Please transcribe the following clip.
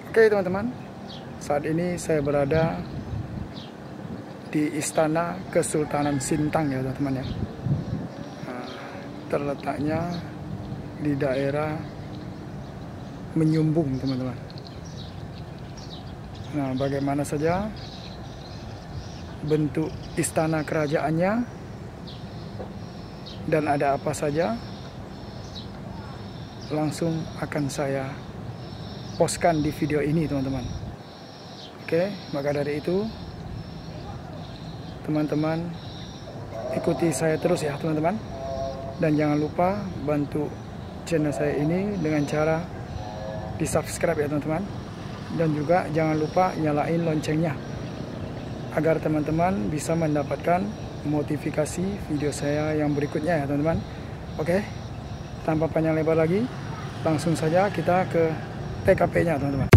Oke teman-teman, saat ini saya berada di Istana Kesultanan Sintang ya teman-teman ya. Terletaknya di daerah Menyumbung teman-teman. Nah, bagaimana saja bentuk istana kerajaannya dan ada apa saja, langsung akan saya postkan di video ini teman-teman. Oke, maka dari itu teman-teman ikuti saya terus ya teman-teman, dan jangan lupa bantu channel saya ini dengan cara di subscribe ya teman-teman, dan juga jangan lupa nyalain loncengnya agar teman-teman bisa mendapatkan notifikasi video saya yang berikutnya ya teman-teman. Oke, tanpa panjang lebar lagi, langsung saja kita ke TKP-nya teman-teman.